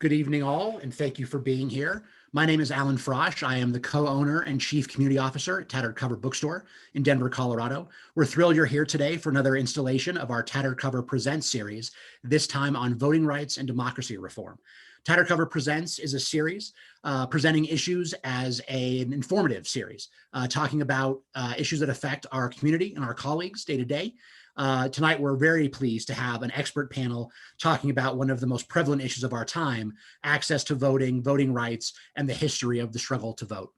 Good evening, all, and thank you for being here. My name is Alan Frosch. I am the co-owner and chief community officer at Tattered Cover Bookstore in Denver, Colorado. We're thrilled you're here today for another installation of our Tattered Cover Presents series, this time on voting rights and democracy reform. Tattered Cover Presents is a series presenting issues as an informative series, talking about issues that affect our community and our colleagues day to day. Tonight, we're very pleased to have an expert panel talking about one of the most prevalent issues of our time, access to voting, voting rights, and the history of the struggle to vote.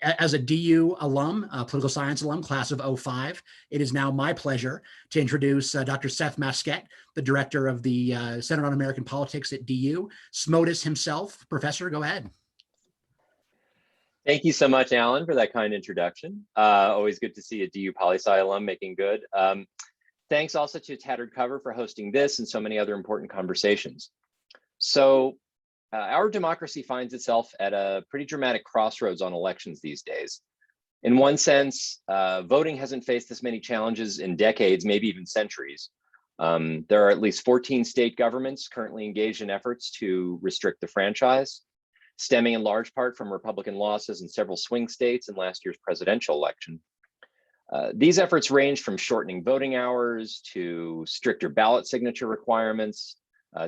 As a DU alum, political science alum, class of '05, it is now my pleasure to introduce Dr. Seth Masket, the director of the Center on American Politics at DU. SMOTUS himself. Professor, go ahead. Thank you so much, Alan, for that kind introduction. Always good to see a DU Poli-Sci alum making good. Thanks also to Tattered Cover for hosting this and so many other important conversations. So our democracy finds itself at a pretty dramatic crossroads on elections these days. In one sense, voting hasn't faced this many challenges in decades, maybe even centuries. There are at least 14 state governments currently engaged in efforts to restrict the franchise, stemming in large part from Republican losses in several swing states in last year's presidential election. These efforts range from shortening voting hours to stricter ballot signature requirements,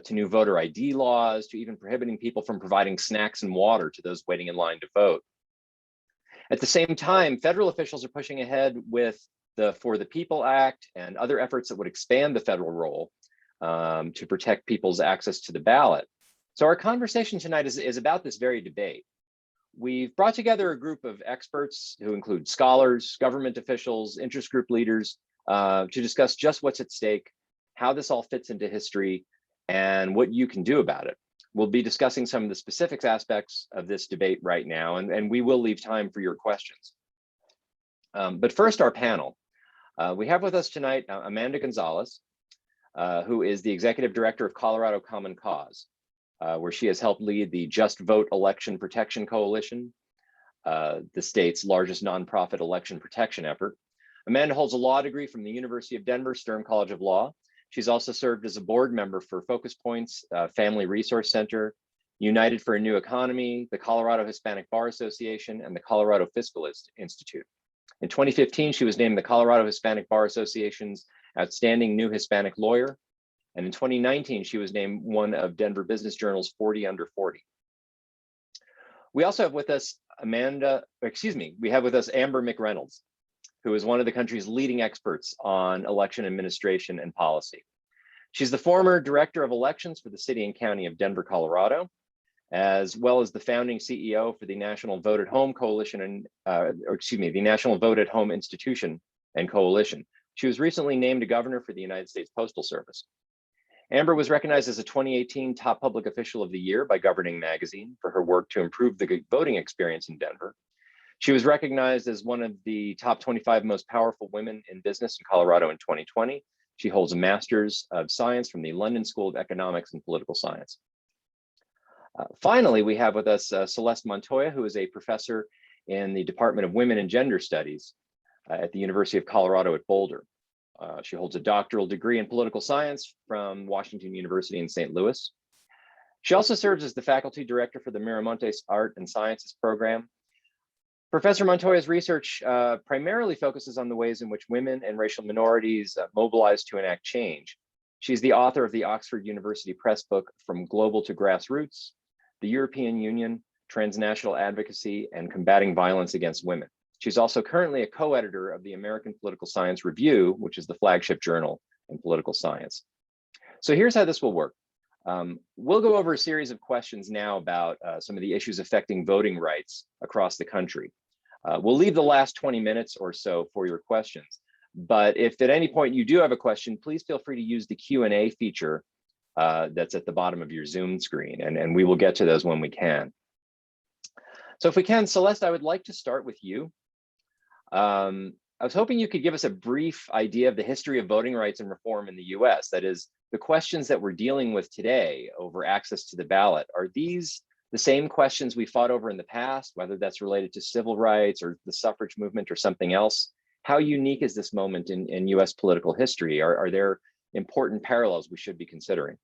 to new voter ID laws, to even prohibiting people from providing snacks and water to those waiting in line to vote. At the same time, federal officials are pushing ahead with the For the People Act and other efforts that would expand the federal role to protect people's access to the ballot. So our conversation tonight is about this very debate. We've brought together a group of experts who include scholars, government officials, interest group leaders to discuss just what's at stake, how this all fits into history, and what you can do about it. We'll be discussing some of the specific aspects of this debate right now, and we will leave time for your questions. But first, our panel. We have with us tonight Amanda Gonzalez, who is the executive director of Colorado Common Cause, where she has helped lead the Just Vote Election Protection Coalition, the state's largest nonprofit election protection effort. Amanda holds a law degree from the University of Denver Stern College of Law. She's also served as a board member for Focus Points Family Resource Center, United for a New Economy, the Colorado Hispanic Bar Association, and the Colorado Fiscal Institute. In 2015, she was named the Colorado Hispanic Bar Association's Outstanding New Hispanic Lawyer. And in 2019, she was named one of Denver Business Journal's 40 Under 40. We also have with us Amber McReynolds, who is one of the country's leading experts on election administration and policy. She's the former director of elections for the city and county of Denver, Colorado, as well as the founding CEO for the National Vote at Home Coalition the National Vote at Home Institution and Coalition. She was recently named a governor for the United States Postal Service. Amber was recognized as a 2018 Top Public Official of the Year by Governing Magazine for her work to improve the voting experience in Denver. She was recognized as one of the top 25 most powerful women in business in Colorado in 2020. She holds a Master's of Science from the London School of Economics and Political Science. Finally, we have with us Celeste Montoy, who is a professor in the Department of Women and Gender Studies at the University of Colorado at Boulder. She holds a doctoral degree in political science from Washington University in St. Louis. She also serves as the faculty director for the Miramontes Art and Sciences program. Professor Montoya's research primarily focuses on the ways in which women and racial minorities mobilize to enact change. She's the author of the Oxford University Press book, From Global to Grassroots, the European Union, Transnational Advocacy, and Combating Violence Against Women. She's also currently a co-editor of the American Political Science Review, which is the flagship journal in political science. So here's how this will work. We'll go over a series of questions now about some of the issues affecting voting rights across the country. We'll leave the last 20 minutes or so for your questions. But if at any point you do have a question, please feel free to use the Q&A feature that's at the bottom of your Zoom screen, and we will get to those when we can. So if we can, Celeste, I would like to start with you. I was hoping you could give us a brief idea of the history of voting rights and reform in the US. That is, the questions that we're dealing with today over access to the ballot. Are these the same questions we fought over in the past, whether that's related to civil rights or the suffrage movement or something else? How unique is this moment in US political history? Are there important parallels we should be considering?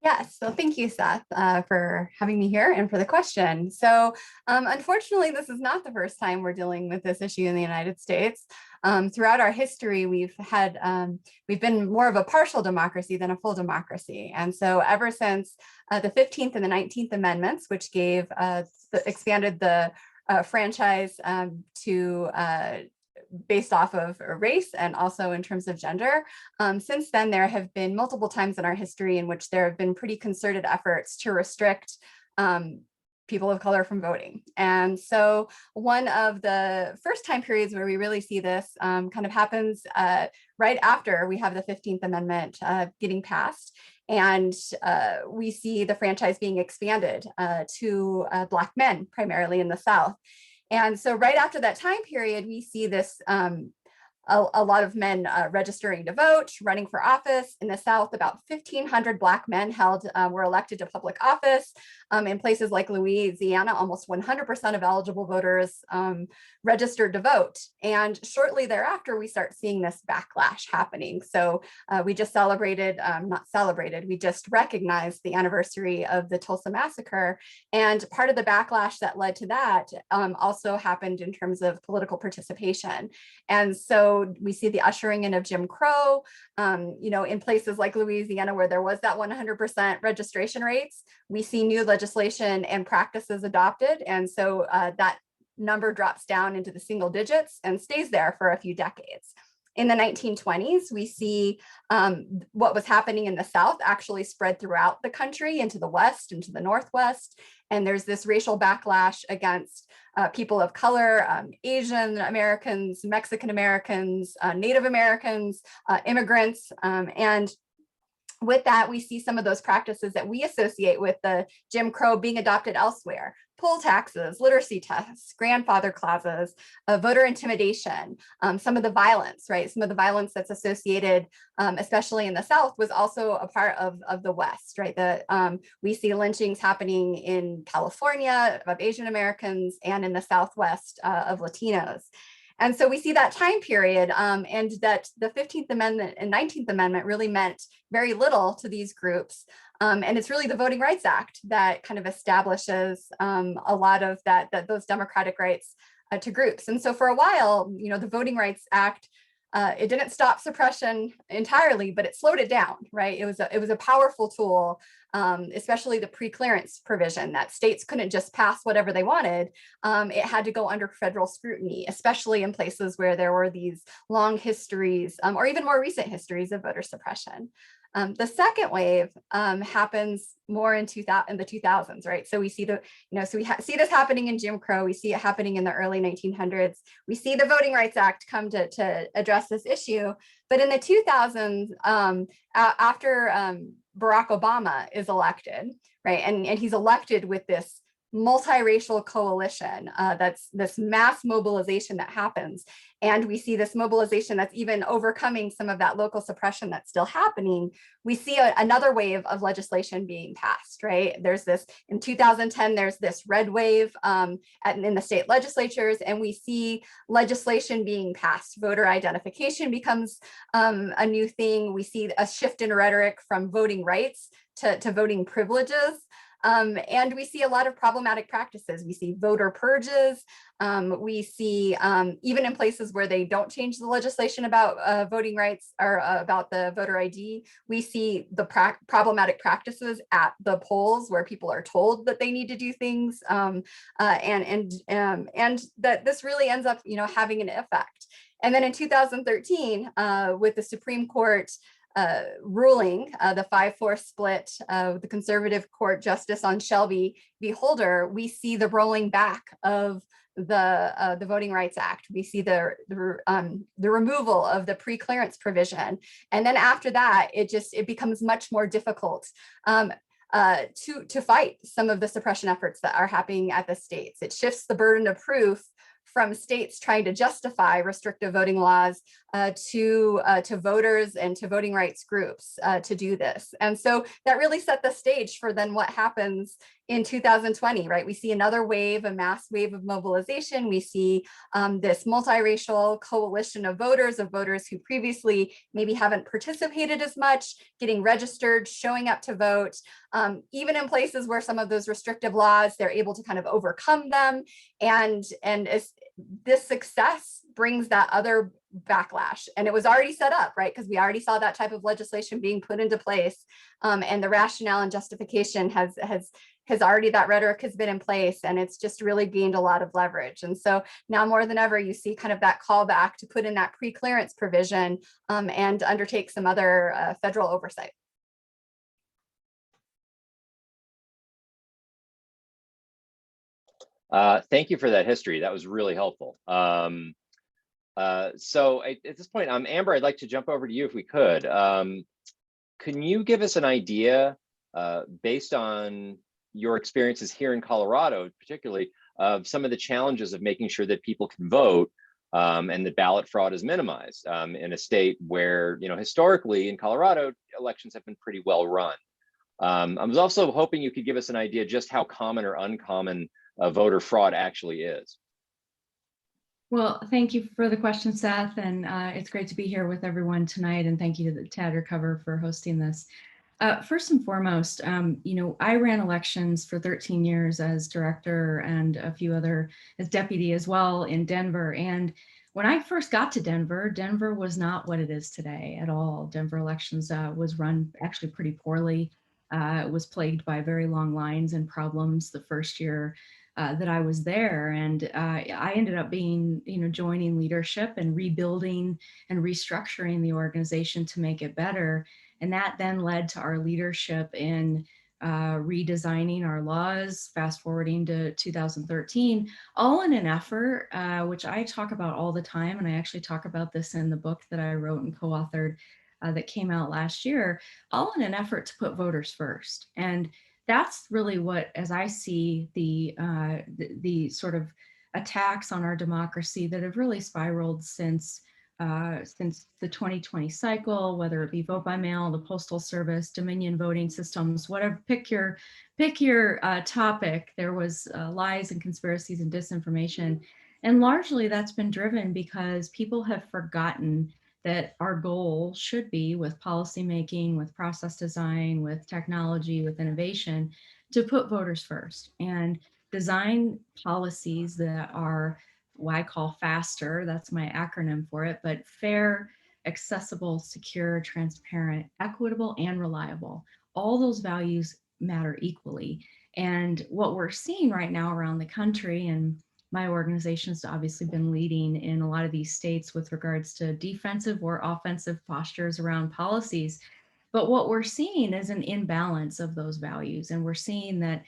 Yes, so thank you, Seth, for having me here and for the question. So unfortunately, this is not the first time we're dealing with this issue in the United States. Throughout our history, we've been more of a partial democracy than a full democracy. And so ever since the 15th and the 19th Amendments, which expanded the franchise to based off of race and also in terms of gender. Since then, there have been multiple times in our history in which there have been pretty concerted efforts to restrict people of color from voting. And so one of the first time periods where we really see this kind of happens right after we have the 15th Amendment getting passed. And we see the franchise being expanded to Black men, primarily in the South. And so right after that time period, we see this a lot of men registering to vote, running for office. In the South, about 1,500 Black men were elected to public office. In places like Louisiana, almost 100% of eligible voters registered to vote. And shortly thereafter, we start seeing this backlash happening. So we just we just recognized the anniversary of the Tulsa Massacre. And part of the backlash that led to that also happened in terms of political participation. And so we see the ushering in of Jim Crow, in places like Louisiana, where there was that 100% registration rates, we see new legislation and practices adopted. And so that number drops down into the single digits and stays there for a few decades. In the 1920s, we see what was happening in the South actually spread throughout the country into the West, into the Northwest. And there's this racial backlash against people of color, Asian Americans, Mexican Americans, Native Americans, immigrants, and with that, we see some of those practices that we associate with the Jim Crow being adopted elsewhere. Poll taxes, literacy tests, grandfather clauses, voter intimidation, some of the violence, right? Some of the violence that's associated, especially in the South, was also a part of the West, right? We see lynchings happening in California of Asian Americans and in the Southwest of Latinos. And so we see that time period and that the 15th Amendment and 19th Amendment really meant very little to these groups. And it's really the Voting Rights Act that kind of establishes a lot of those democratic rights to groups. And so for a while, the Voting Rights Act, it didn't stop suppression entirely, but it slowed it down, right? It was a powerful tool, especially the pre-clearance provision that states couldn't just pass whatever they wanted. It had to go under federal scrutiny, especially in places where there were these long histories or even more recent histories of voter suppression. The second wave happens more in the 2000s, right? So we see see this happening in Jim Crow. We see it happening in the early 1900s. We see the Voting Rights Act come to address this issue. But in the 2000s, after Barack Obama is elected, right, and he's elected with this multiracial coalition, that's this mass mobilization that happens. And we see this mobilization that's even overcoming some of that local suppression that's still happening. We see another wave of legislation being passed, right? In 2010, there's this red wave in the state legislatures, and we see legislation being passed. Voter identification becomes a new thing. We see a shift in rhetoric from voting rights to voting privileges. And we see a lot of problematic practices. We see voter purges. We see even in places where they don't change the legislation about voting rights or about the voter ID, we see the problematic practices at the polls where people are told that they need to do things, and that this really ends up, having an effect. And then in 2013, with the Supreme Court ruling, the 5-4 split of the conservative court justice on Shelby v. Holder, we see the rolling back of the Voting Rights Act. We see the removal of the pre-clearance provision. And then after that, it becomes much more difficult to fight some of the suppression efforts that are happening at the states. It shifts the burden of proof from states trying to justify restrictive voting laws to voters and to voting rights groups to do this. And so that really set the stage for then what happens in 2020, right? We see another wave, a mass wave of mobilization. We see this multiracial coalition of voters who previously maybe haven't participated as much, getting registered, showing up to vote. Even in places where some of those restrictive laws, they're able to kind of overcome them. And as this success brings that other backlash, and it was already set up, right? Because we already saw that type of legislation being put into place, and the rationale and justification has already, that rhetoric has been in place, and it's just really gained a lot of leverage. And so now more than ever, you see kind of that callback to put in that pre-clearance provision and undertake some other federal oversight. Thank you for that history. That was really helpful. So at this point, Amber, I'd like to jump over to you if we could. Can you give us an idea, based on your experiences here in Colorado, particularly, of some of the challenges of making sure that people can vote and that ballot fraud is minimized in a state where, historically in Colorado, elections have been pretty well run. I was also hoping you could give us an idea just how common or uncommon voter fraud actually is. Well, thank you for the question, Seth, and it's great to be here with everyone tonight, and thank you to the Tattered Cover for hosting this. First and foremost, I ran elections for 13 years as director and a few other as deputy as well in Denver. And when I first got to Denver, Denver was not what it is today at all. Denver elections was run actually pretty poorly. It was plagued by very long lines and problems the first year that I was there. And I ended up being, joining leadership and rebuilding and restructuring the organization to make it better. And that then led to our leadership in redesigning our laws, fast forwarding to 2013, all in an effort, which I talk about all the time. And I actually talk about this in the book that I wrote and co-authored that came out last year, all in an effort to put voters first. And that's really what, as I see the sort of attacks on our democracy that have really spiraled since the 2020 cycle, whether it be vote by mail, the postal service, Dominion voting systems, whatever, pick your topic. There was lies and conspiracies and disinformation. And largely that's been driven because people have forgotten that our goal should be, with policymaking, with process design, with technology, with innovation, to put voters first and design policies that are what I call faster, that's my acronym for it, but fair, accessible, secure, transparent, equitable, and reliable. All those values matter equally. And what we're seeing right now around the country, and my organization's obviously been leading in a lot of these states with regards to defensive or offensive postures around policies. But what we're seeing is an imbalance of those values. And we're seeing that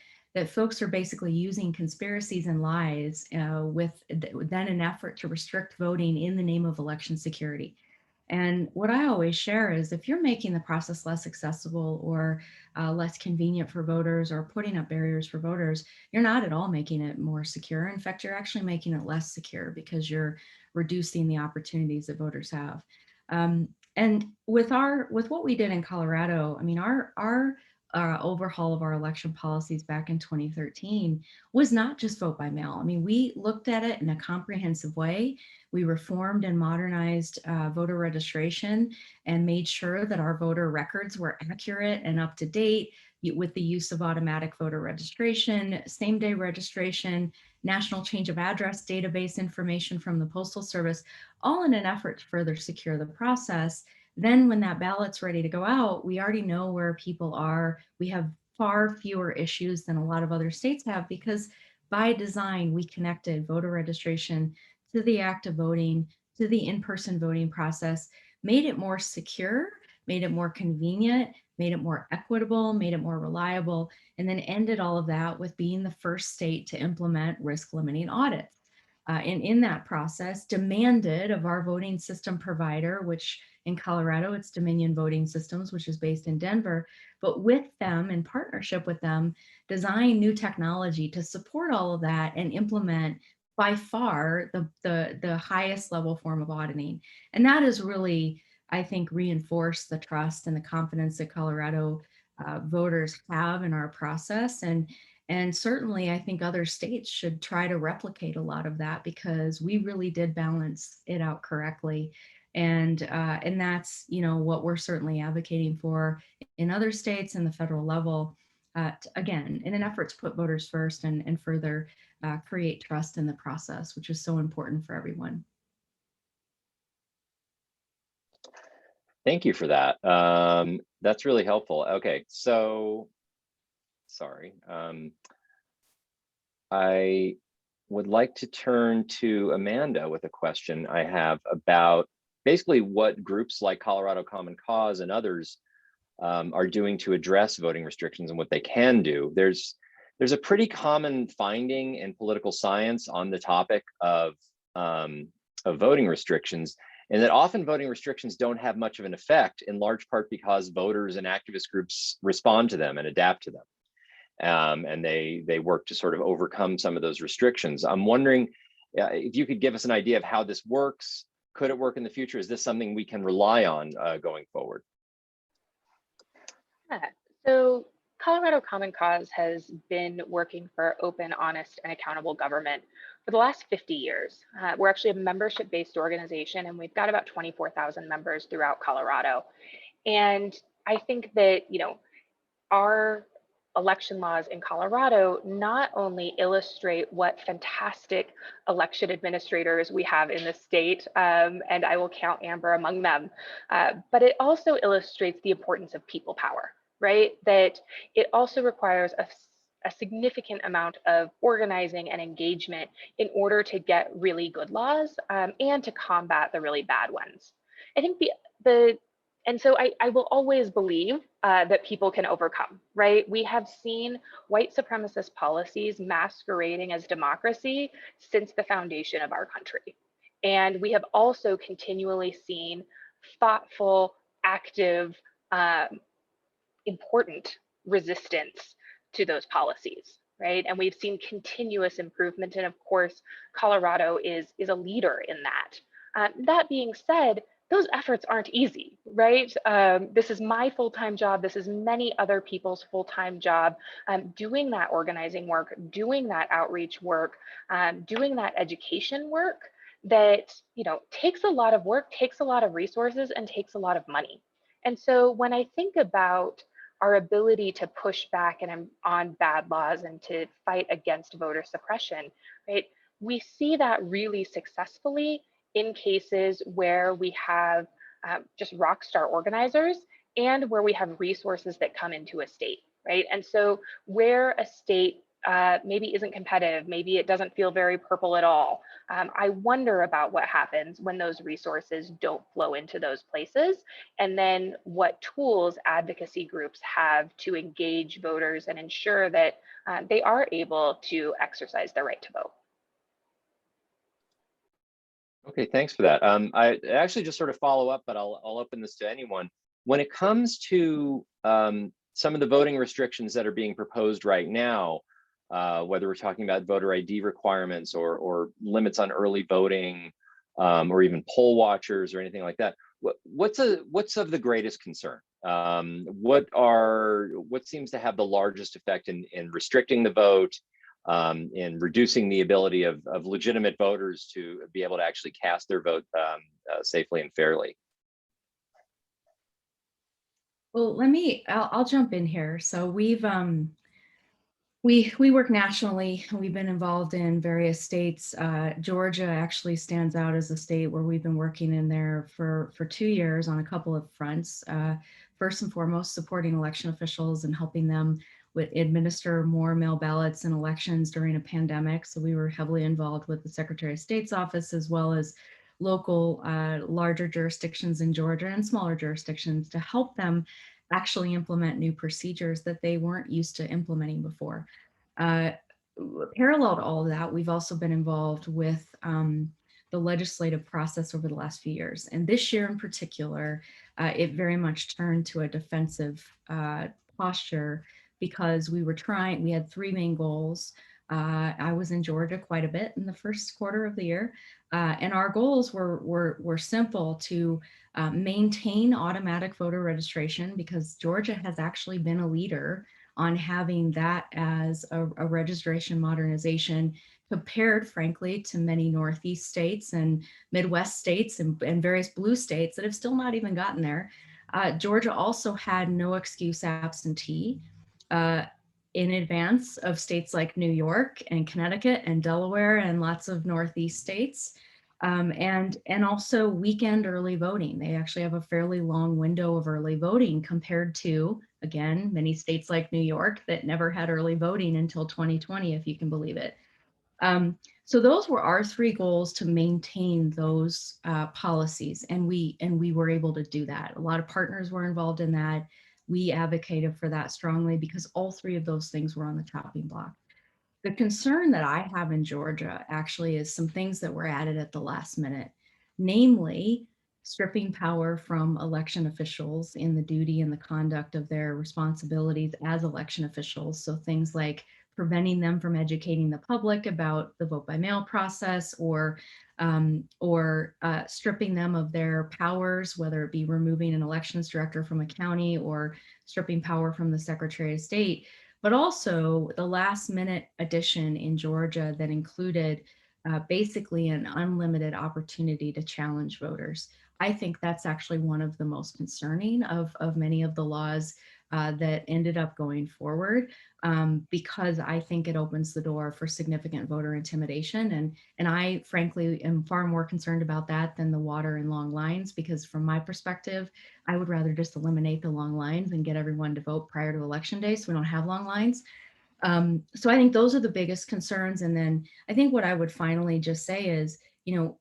folks are basically using conspiracies and lies with then an effort to restrict voting in the name of election security. And what I always share is, if you're making the process less accessible or less convenient for voters or putting up barriers for voters, you're not at all making it more secure. In fact, you're actually making it less secure because you're reducing the opportunities that voters have. And with what we did in Colorado, I mean, our overhaul of our election policies back in 2013 was not just vote by mail. I mean, we looked at it in a comprehensive way. We reformed and modernized voter registration and made sure that our voter records were accurate and up to date with the use of automatic voter registration, same-day registration, national change of address database information from the Postal Service, all in an effort to further secure the process. Then when that ballot's ready to go out, we already know where people are. We have far fewer issues than a lot of other states have, because by design, we connected voter registration to the act of voting, to the in-person voting process, made it more secure, made it more convenient, made it more equitable, made it more reliable, and then ended all of that with being the first state to implement risk limiting audits. And in that process, demanded of our voting system provider, which in Colorado, it's Dominion Voting Systems, which is based in Denver, but with them, in partnership with them, design new technology to support all of that and implement by far the highest level form of auditing. And that has really, I think, reinforced the trust and the confidence that Colorado voters have in our process. And And certainly, I think other states should try to replicate a lot of that, because we really did balance it out correctly. And that's, you know, what we're certainly advocating for in other states and the federal level, again, in an effort to put voters first and further create trust in the process, which is so important for everyone. Thank you for that. That's really helpful. Okay, so sorry. I would like to turn to Amanda with a question I have about basically what groups like Colorado Common Cause and others are doing to address voting restrictions and what they can do. There's a pretty common finding in political science on the topic of voting restrictions, and that often voting restrictions don't have much of an effect, in large part because voters and activist groups respond to them and adapt to them. And they work to sort of overcome some of those restrictions. I'm wondering if you could give us an idea of how this works. Could it work in the future? Is this something we can rely on going forward? Yeah. So Colorado Common Cause has been working for open, honest, and accountable government for the last 50 years. We're actually a membership-based organization, and we've got about 24,000 members throughout Colorado. And I think that, you know, our election laws in Colorado not only illustrate what fantastic election administrators we have in the state, and I will count Amber among them, but it also illustrates the importance of people power, right? That it also requires a significant amount of organizing and engagement in order to get really good laws and to combat the really bad ones. I think and so I will always believe that people can overcome, right? We have seen white supremacist policies masquerading as democracy since the foundation of our country. And we have also continually seen thoughtful, active, important resistance to those policies, right? And we've seen continuous improvement. And of course, Colorado is a leader in that. That being said, those efforts aren't easy, right? This is my full-time job. This is many other people's full-time job. Doing that organizing work, doing that outreach work, doing that education work that, you know, takes a lot of work, takes a lot of resources, and takes a lot of money. And so when I think about our ability to push back and on bad laws and to fight against voter suppression, right? We see that really successfully in cases where we have just rock star organizers and where we have resources that come into a state, right? And so where a state maybe isn't competitive, maybe it doesn't feel very purple at all, I wonder about what happens when those resources don't flow into those places, and then what tools advocacy groups have to engage voters and ensure that they are able to exercise their right to vote. Okay, thanks for that. I actually just sort of follow up, but I'll open this to anyone. When it comes to some of the voting restrictions that are being proposed right now, whether we're talking about voter ID requirements or limits on early voting, or even poll watchers or anything like that, what's of the greatest concern? What seems to have the largest effect in restricting the vote? In reducing the ability of legitimate voters to be able to actually cast their vote safely and fairly? Well, I'll jump in here. So we work nationally. We've been involved in various states. Georgia actually stands out as a state where we've been working in there for 2 years on a couple of fronts. First and foremost, supporting election officials and helping them administer more mail ballots in elections during a pandemic. So we were heavily involved with the Secretary of State's office, as well as local larger jurisdictions in Georgia and smaller jurisdictions to help them actually implement new procedures that they weren't used to implementing before. Parallel to all of that, we've also been involved with the legislative process over the last few years. And this year in particular, it very much turned to a defensive posture, because we had 3 main goals. I was in Georgia quite a bit in the first quarter of the year. And our goals were simple: to maintain automatic voter registration, because Georgia has actually been a leader on having that as a registration modernization compared, frankly, to many Northeast states and Midwest states and various blue states that have still not even gotten there. Georgia also had no excuse absentee in advance of states like New York and Connecticut and Delaware and lots of Northeast states. And also weekend early voting. They actually have a fairly long window of early voting compared to, again, many states like New York that never had early voting until 2020, if you can believe it. So those were our three goals, to maintain those policies, and we were able to do that. A lot of partners were involved in that. We advocated for that strongly because all three of those things were on the chopping block. The concern that I have in Georgia actually is some things that were added at the last minute, namely stripping power from election officials in the duty and the conduct of their responsibilities as election officials. So things like preventing them from educating the public about the vote by mail process, or stripping them of their powers, whether it be removing an elections director from a county or stripping power from the Secretary of State. But also the last minute addition in Georgia that included basically an unlimited opportunity to challenge voters. I think that's actually one of the most concerning of many of the laws that ended up going forward, because I think it opens the door for significant voter intimidation. And I frankly am far more concerned about that than the water and long lines, because from my perspective, I would rather just eliminate the long lines and get everyone to vote prior to election day so we don't have long lines. So I think those are the biggest concerns. And then I think what I would finally just say is,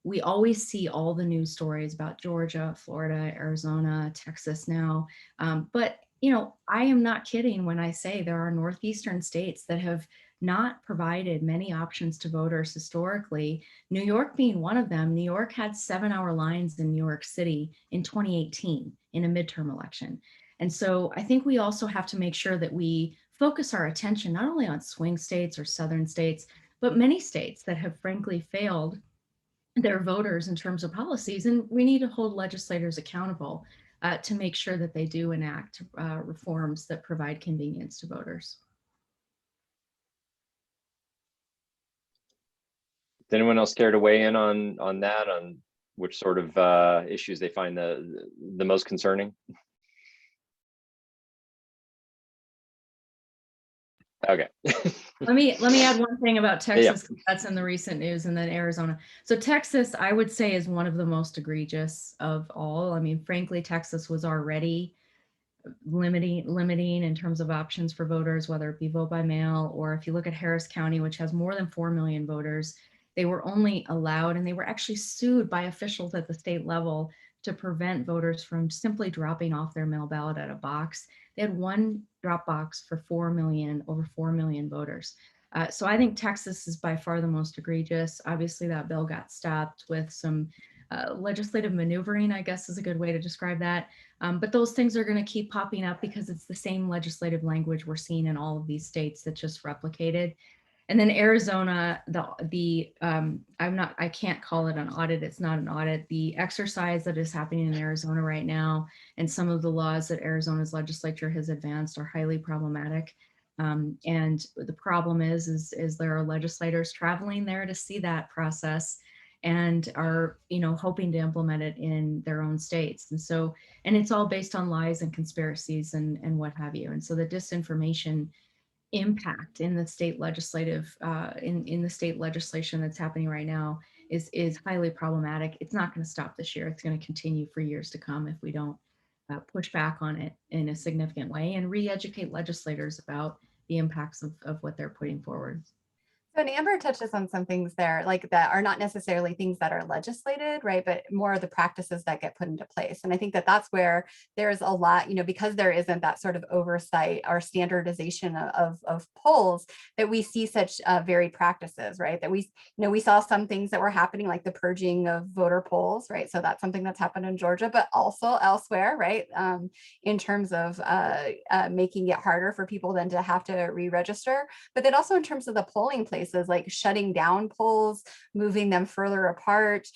we always see all the news stories about Georgia, Florida, Arizona, Texas now. But I am not kidding when I say there are Northeastern states that have not provided many options to voters historically, New York being one of them. New York had 7-hour lines in New York City in 2018 in a midterm election. And so I think we also have to make sure that we focus our attention not only on swing states or southern states, but many states that have frankly failed their voters in terms of policies. And we need to hold legislators accountable to make sure that they do enact reforms that provide convenience to voters. Does anyone else care to weigh in on that, on which sort of issues they find the most concerning? Okay. Let me add one thing about Texas. Yeah. That's in the recent news, and then Arizona. So Texas, I would say, is one of the most egregious of all. I mean, frankly, Texas was already limiting in terms of options for voters, whether it be vote by mail, or if you look at Harris County, which has more than 4 million voters, they were only allowed, and they were actually sued by officials at the state level to prevent voters from simply dropping off their mail ballot at a box. They had one drop box for over 4 million voters. So I think Texas is by far the most egregious. Obviously, that bill got stopped with some legislative maneuvering, I guess is a good way to describe that. But those things are going to keep popping up because it's the same legislative language we're seeing in all of these states that just replicated. And then Arizona, I can't call it an audit. It's not an audit. The exercise that is happening in Arizona right now, and some of the laws that Arizona's legislature has advanced, are highly problematic. And the problem is there are legislators traveling there to see that process and are, hoping to implement it in their own states. And so, and it's all based on lies and conspiracies and what have you. And so the disinformation impact in the state legislative, in the state legislation that's happening right now is highly problematic. It's not going to stop this year. It's going to continue for years to come if we don't push back on it in a significant way and re-educate legislators about the impacts of what they're putting forward. So, and Amber touches on some things there, like that are not necessarily things that are legislated, right? But more of the practices that get put into place. And I think that that's where there's a lot, because there isn't that sort of oversight or standardization of polls, that we see such varied practices, right? That we saw some things that were happening, like the purging of voter polls, right? So that's something that's happened in Georgia, but also elsewhere, right? In terms of making it harder for people then to have to re-register, but then also in terms of the polling places, like shutting down polls, moving them further apart,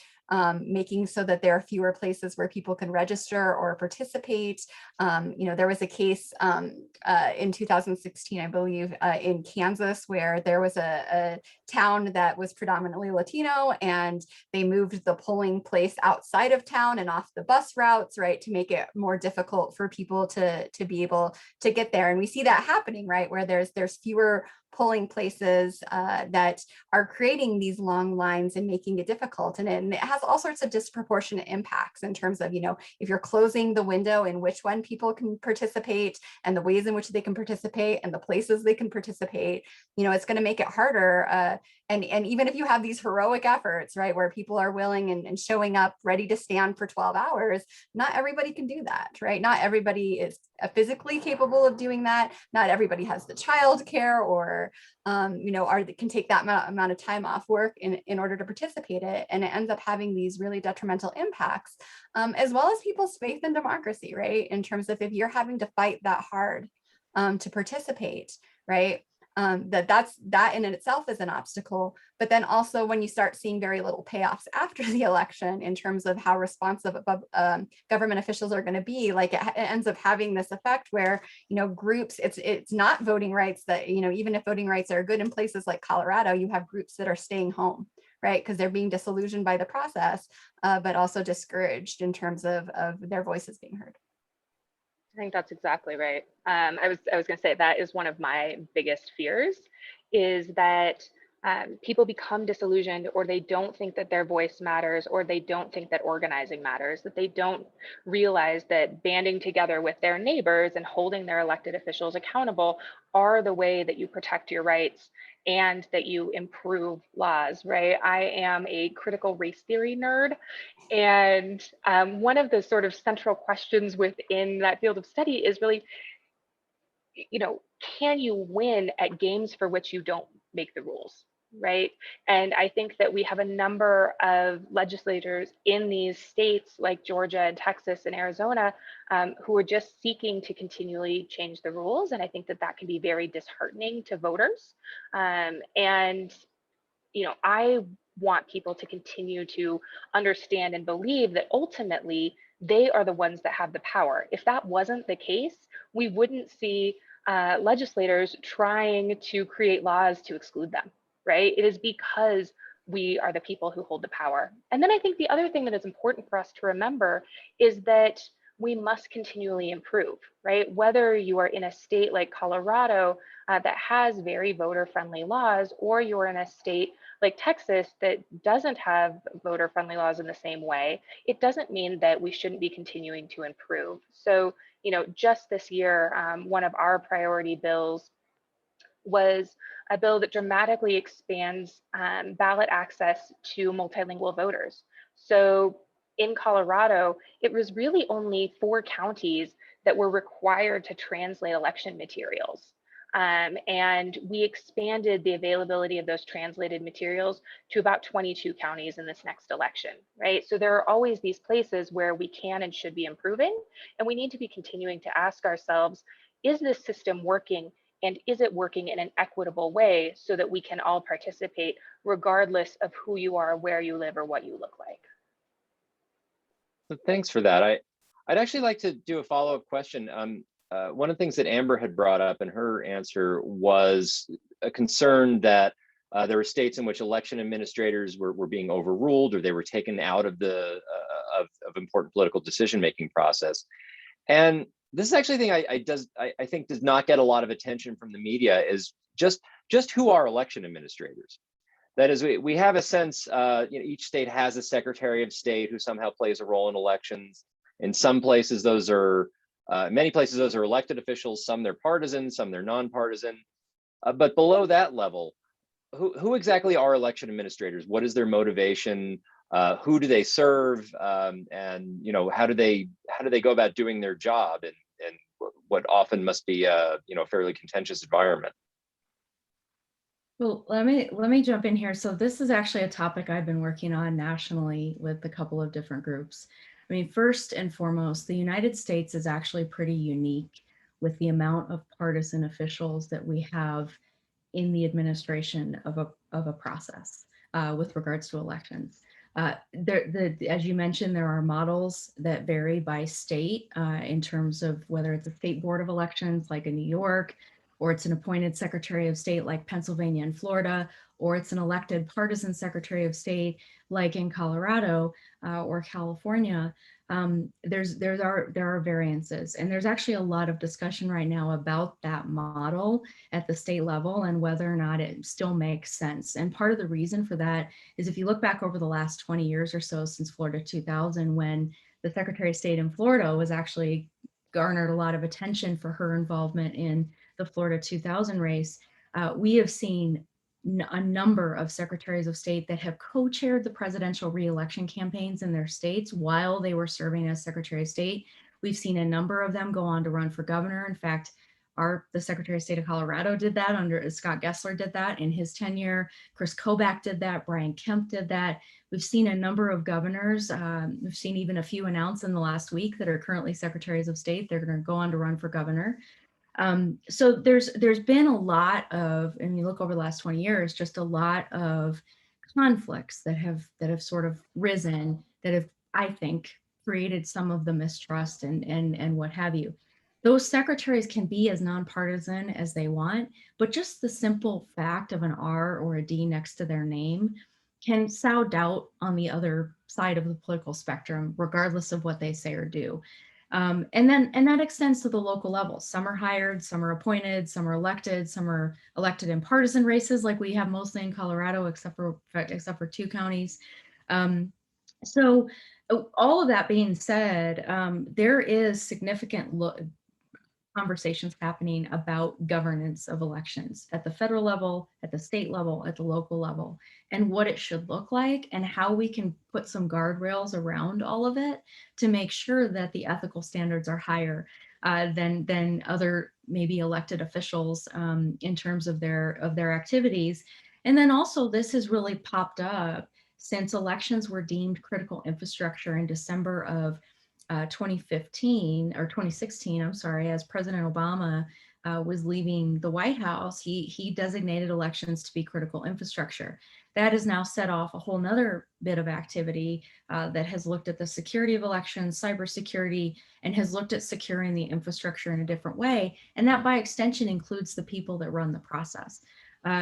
making so that there are fewer places where people can register or participate. There was a case in 2016, I believe, in Kansas, where there was a town that was predominantly Latino, and they moved the polling place outside of town and off the bus routes, right, to make it more difficult for people to be able to get there. And we see that happening, right, where there's fewer polling places that are creating these long lines and making it difficult. And it has all sorts of disproportionate impacts in terms of, if you're closing the window in which one people can participate and the ways in which they can participate and the places they can participate, it's going to make it harder. And even if you have these heroic efforts, right, where people are willing and showing up ready to stand for 12 hours, not everybody can do that, right? Not everybody is physically capable of doing that. Not everybody has the childcare or, can take that amount of time off work in order to participate in it. And it ends up having these really detrimental impacts, as well as people's faith in democracy, right? In terms of if you're having to fight that hard to participate, right? That in itself is an obstacle. But then also when you start seeing very little payoffs after the election in terms of how responsive government officials are going to be, like it ends up having this effect where, groups, it's not voting rights that, even if voting rights are good in places like Colorado, you have groups that are staying home, right? Because they're being disillusioned by the process, but also discouraged in terms of their voices being heard. I think that's exactly right. I was going to say that is one of my biggest fears, is that people become disillusioned, or they don't think that their voice matters, or they don't think that organizing matters, that they don't realize that banding together with their neighbors and holding their elected officials accountable are the way that you protect your rights and that you improve laws, right? I am a critical race theory nerd. And one of the sort of central questions within that field of study is really, can you win at games for which you don't make the rules, right? And I think that we have a number of legislators in these states like Georgia and Texas and Arizona who are just seeking to continually change the rules. And I think that that can be very disheartening to voters. I want people to continue to understand and believe that ultimately they are the ones that have the power. If that wasn't the case, we wouldn't see legislators trying to create laws to exclude them, right? It is because we are the people who hold the power. And then I think the other thing that is important for us to remember is that we must continually improve, right? Whether you are in a state like Colorado that has very voter-friendly laws, or you're in a state like Texas that doesn't have voter-friendly laws in the same way, it doesn't mean that we shouldn't be continuing to improve. So, just this year, one of our priority bills was a bill that dramatically expands ballot access to multilingual voters. So in Colorado, it was really only 4 counties that were required to translate election materials. And we expanded the availability of those translated materials to about 22 counties in this next election, right? So there are always these places where we can and should be improving, and we need to be continuing to ask ourselves, is this system working? And is it working in an equitable way so that we can all participate regardless of who you are, where you live, or what you look like? So thanks for that. I'd actually like to do a follow-up question. One of the things that Amber had brought up in her answer was a concern that there were states in which election administrators were being overruled, or they were taken out of the of important political decision-making process. And this is actually a thing I think does not get a lot of attention from the media, is just who are election administrators. That is, we have a sense, each state has a secretary of state who somehow plays a role in elections. In some places, those are, many places, those are elected officials. Some they're partisan, some they're nonpartisan. But below that level, who exactly are election administrators? What is their motivation? Who do they serve? And how do they go about doing their job in what often must be a fairly contentious environment? Well, let me jump in here. So this is actually a topic I've been working on nationally with a couple of different groups. I mean, first and foremost, the United States is actually pretty unique with the amount of partisan officials that we have in the administration of a process with regards to elections. As you mentioned, there are models that vary by state in terms of whether it's a state board of elections like in New York, or it's an appointed Secretary of State like Pennsylvania and Florida, or it's an elected partisan Secretary of State like in Colorado or California. There are variances, and there's actually a lot of discussion right now about that model at the state level and whether or not it still makes sense. And part of the reason for that is if you look back over the last 20 years or so since Florida 2000, when the Secretary of State in Florida was actually garnered a lot of attention for her involvement in the Florida 2000 race, we have seen a number of secretaries of state that have co-chaired the presidential reelection campaigns in their states while they were serving as Secretary of State. We've seen a number of them go on to run for governor. In fact, the Secretary of State of Colorado did that under Scott Gessler did that in his tenure. Chris Kobach did that. Brian Kemp did that. We've seen a number of governors. We've seen even a few announced in the last week that are currently secretaries of state. They're going to go on to run for governor. So there's been a lot of, and you look over the last 20 years, just a lot of conflicts that have sort of risen that have, I think, created some of the mistrust and what have you. Those secretaries can be as nonpartisan as they want, but just the simple fact of an R or a D next to their name can sow doubt on the other side of the political spectrum, regardless of what they say or do. And that extends to the local level. Some are hired, some are appointed, some are elected in partisan races like we have mostly in Colorado, except for 2 counties. So all of that being said, there is significant conversations happening about governance of elections at the federal level, at the state level, at the local level, and what it should look like and how we can put some guardrails around all of it to make sure that the ethical standards are higher than other maybe elected officials in terms of their activities. And then also this has really popped up since elections were deemed critical infrastructure in December of 2015 or 2016, I'm sorry, as President Obama was leaving the White House, he designated elections to be critical infrastructure. That has now set off a whole nother bit of activity that has looked at the security of elections, cybersecurity, and has looked at securing the infrastructure in a different way. And that by extension includes the people that run the process.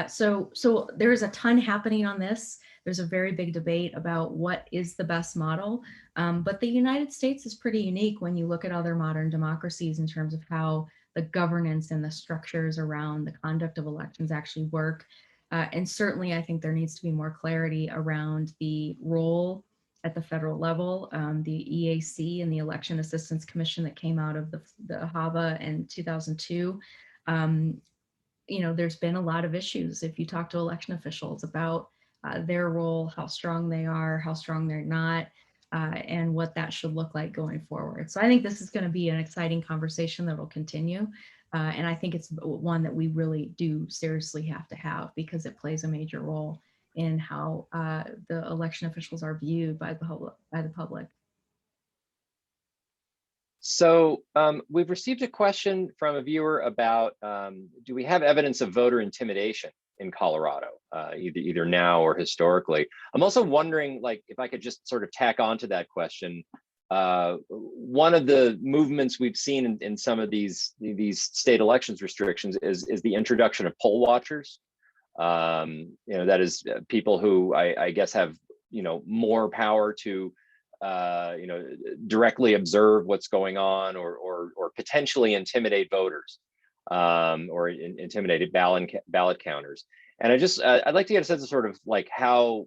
So there's a ton happening on this. There's a very big debate about what is the best model. But the United States is pretty unique when you look at other modern democracies in terms of how the governance and the structures around the conduct of elections actually work. And certainly, I think there needs to be more clarity around the role at the federal level. The EAC and the Election Assistance Commission that came out of the HAVA in 2002. There's been a lot of issues if you talk to election officials about their role, how strong they are, how strong they're not, and what that should look like going forward. So I think this is going to be an exciting conversation that will continue. And I think it's one that we really do seriously have to have because it plays a major role in how the election officials are viewed by the public. So we've received a question from a viewer about, do we have evidence of voter intimidation in Colorado, either now or historically? I'm also wondering, like, if I could just sort of tack on to that question. One of the movements we've seen in some of these state elections restrictions is the introduction of poll watchers. That is people who I guess have more power to directly observe what's going on or potentially intimidate voters or intimidate ballot counters. And I'd like to get a sense of sort of like how,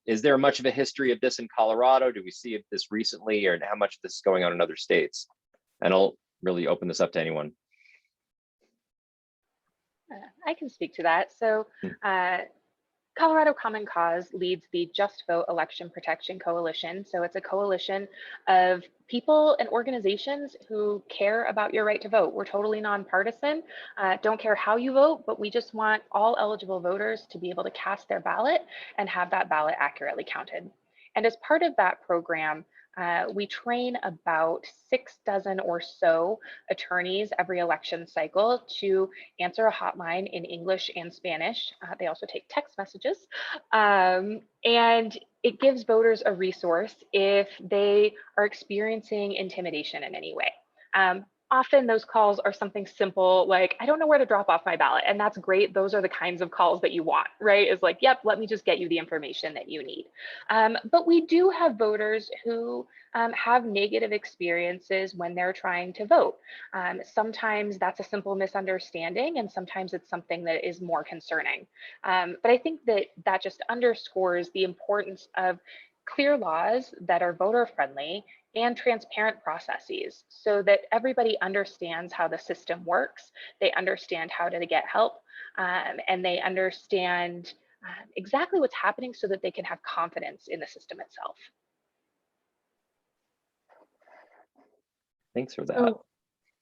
is there much of a history of this in Colorado? Do we see this recently, or how much of this is going on in other states? And I'll really open this up to anyone. I can speak to that. So Colorado Common Cause leads the Just Vote Election Protection Coalition. So it's a coalition of people and organizations who care about your right to vote. We're totally nonpartisan, don't care how you vote, but we just want all eligible voters to be able to cast their ballot and have that ballot accurately counted. And as part of that program, We train about 6 dozen or so attorneys every election cycle to answer a hotline in English and Spanish. They also take text messages. And it gives voters a resource if they are experiencing intimidation in any way. Often those calls are something simple like, I don't know where to drop off my ballot. And that's great. Those are the kinds of calls that you want, right? Is like, yep, let me just get you the information that you need. But we do have voters who have negative experiences when they're trying to vote. Sometimes that's a simple misunderstanding, and sometimes it's something that is more concerning. But I think that just underscores the importance of clear laws that are voter friendly and transparent processes so that everybody understands how the system works, they understand how to get help, and they understand exactly what's happening so that they can have confidence in the system itself. Thanks for that. So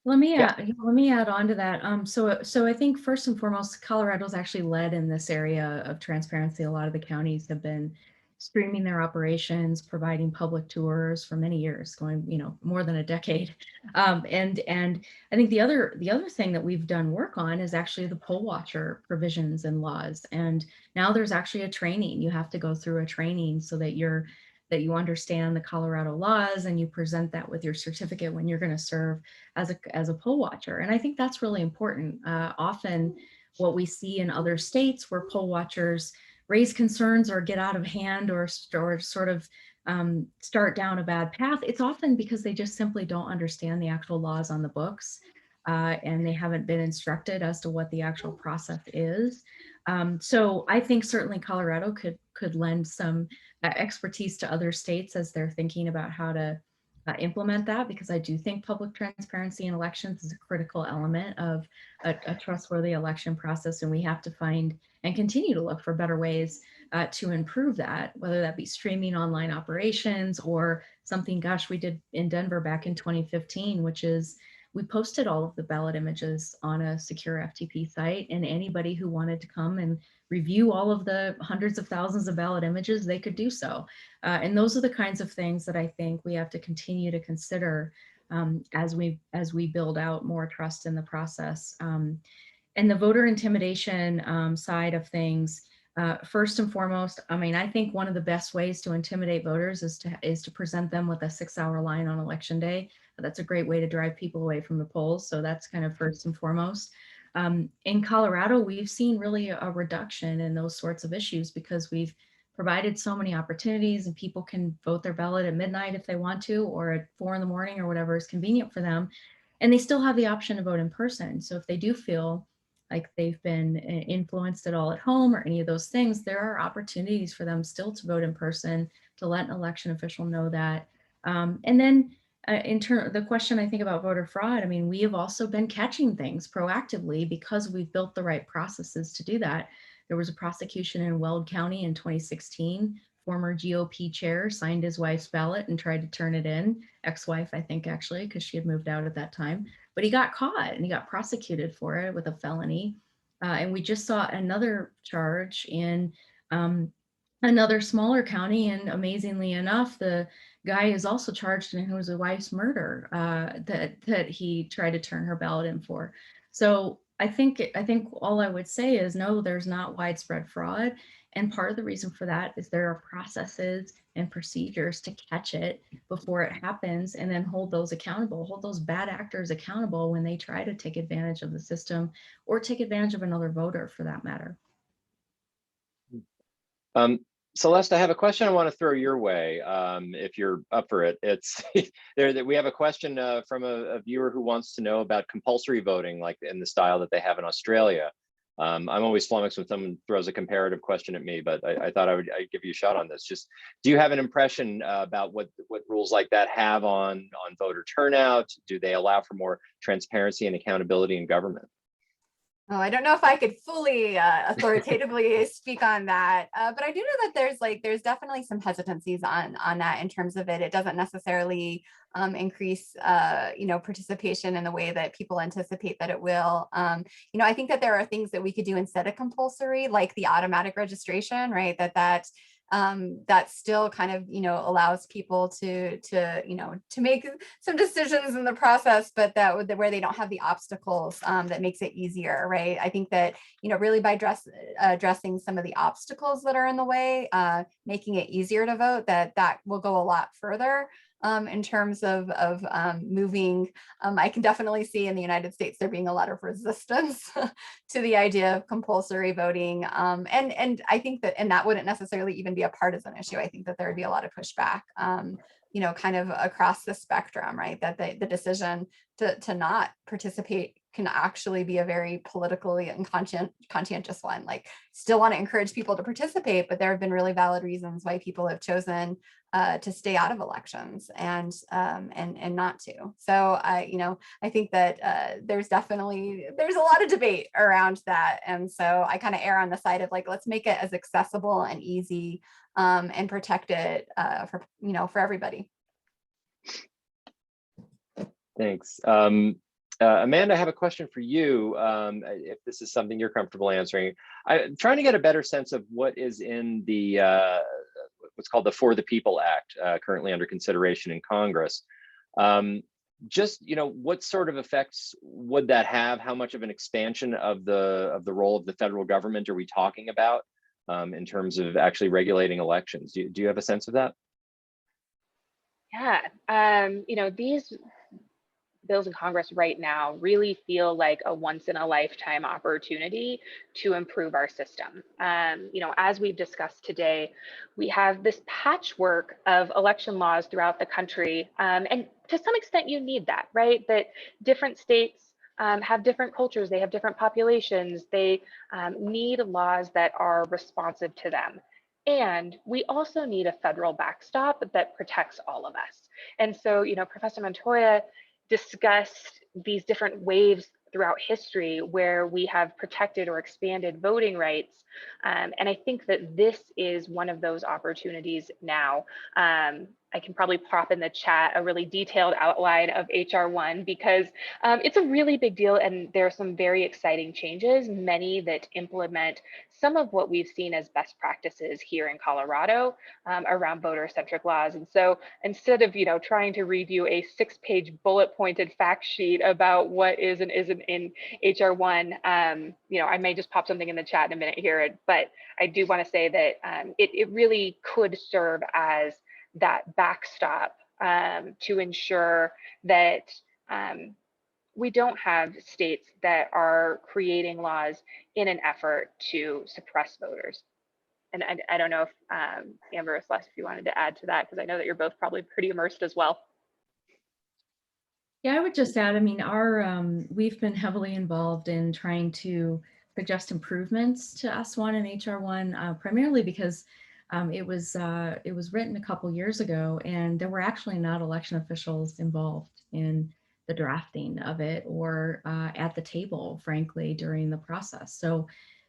let me add on to that. So I think first and foremost, Colorado's actually led in this area of transparency. A lot of the counties have been streaming their operations, providing public tours for many years, going, more than a decade. And I think the other thing that we've done work on is actually the poll watcher provisions and laws. And now there's actually a training. You have to go through a training so that you understand the Colorado laws, and you present that with your certificate when you're going to serve as a poll watcher. And I think that's really important. Often what we see in other states where poll watchers raise concerns or get out of hand or sort of start down a bad path, it's often because they just simply don't understand the actual laws on the books, and they haven't been instructed as to what the actual process is. So I think certainly Colorado could lend some expertise to other states as they're thinking about how to implement that, because I do think public transparency in elections is a critical element of a trustworthy election process, and we have to find and continue to look for better ways to improve that, whether that be streaming online operations or something, gosh, we did in Denver back in 2015, which is we posted all of the ballot images on a secure FTP site, and anybody who wanted to come and review all of the hundreds of thousands of ballot images, they could do so. And those are the kinds of things that I think we have to continue to consider as we build out more trust in the process. And the voter intimidation side of things, first and foremost, I mean, I think one of the best ways to intimidate voters is to present them with a 6-hour line on election day. That's a great way to drive people away from the polls. So that's kind of first and foremost. In Colorado, we've seen really a reduction in those sorts of issues because we've provided so many opportunities, and people can vote their ballot at midnight if they want to, or at 4 a.m. or whatever is convenient for them. And they still have the option to vote in person. So if they do feel like they've been influenced at all at home or any of those things, there are opportunities for them still to vote in person, to let an election official know that. And then the question I think about voter fraud, I mean, we have also been catching things proactively because we've built the right processes to do that. There was a prosecution in Weld County in 2016. Former GOP chair signed his wife's ballot and tried to turn it in, ex-wife, I think, actually, because she had moved out at that time. But he got caught and he got prosecuted for it with a felony. And we just saw another charge in another smaller county. And amazingly enough, the guy is also charged in his wife's murder that he tried to turn her ballot in for. So I think all I would say is no, there's not widespread fraud. And part of the reason for that is there are processes and procedures to catch it before it happens, and then hold those bad actors accountable when they try to take advantage of the system or take advantage of another voter for that matter. Celeste, I have a question I want to throw your way, if you're up for it. It's we have a question from a viewer who wants to know about compulsory voting, like in the style that they have in Australia. I'm always flummoxed when someone throws a comparative question at me, but I thought I'd give you a shot on this. Just, do you have an impression about what rules like that have on voter turnout? Do they allow for more transparency and accountability in government? Oh, I don't know if I could fully authoritatively speak on that, but I do know that there's definitely some hesitancies on that in terms of it. It doesn't necessarily increase participation in the way that people anticipate that it will. I think that there are things that we could do instead of compulsory, like the automatic registration, right? That that still kind of, allows people to make some decisions in the process, but where they don't have the obstacles, that makes it easier, right? I think that, really by addressing some of the obstacles that are in the way, making it easier to vote, that will go a lot further. In terms of moving, I can definitely see in the United States there being a lot of resistance to the idea of compulsory voting, and I think that wouldn't necessarily even be a partisan issue. I think that there would be a lot of pushback, kind of across the spectrum, right? That the decision to not participate can actually be a very politically and conscientious one. Like, still want to encourage people to participate, but there have been really valid reasons why people have chosen to stay out of elections and not to. So I think that there's a lot of debate around that, and so I kind of err on the side of like, let's make it as accessible and easy, and protect it for everybody. Thanks. Amanda, I have a question for you, if this is something you're comfortable answering. I'm trying to get a better sense of what is in the what's called the For the People Act, currently under consideration in Congress. Just, what sort of effects would that have? How much of an expansion of the role of the federal government are we talking about, in terms of actually regulating elections? Do you have a sense of that? Yeah, these bills in Congress right now really feel like a once in a lifetime opportunity to improve our system. As we've discussed today, we have this patchwork of election laws throughout the country. And to some extent you need that, right? That different states have different cultures, they have different populations, they need laws that are responsive to them. And we also need a federal backstop that protects all of us. And so, Professor Montoya discussed these different waves throughout history where we have protected or expanded voting rights. And I think that this is one of those opportunities now. I can probably prop in the chat a really detailed outline of HR1 because it's a really big deal and there are some very exciting changes, many that implement some of what we've seen as best practices here in Colorado around voter-centric laws. And so instead of trying to read you a 6-page bullet-pointed fact sheet about what is and isn't in HR1, I may just pop something in the chat in a minute here, but I do want to say that it really could serve as that backstop to ensure that we don't have states that are creating laws in an effort to suppress voters. And I don't know if Amber or Celeste, if you wanted to add to that, because I know that you're both probably pretty immersed as well. Yeah, I would just add, we've been heavily involved in trying to suggest improvements to S1 and HR1, primarily because it was written a couple years ago, and there were actually not election officials involved in the drafting of it or at the table, frankly, during the process. So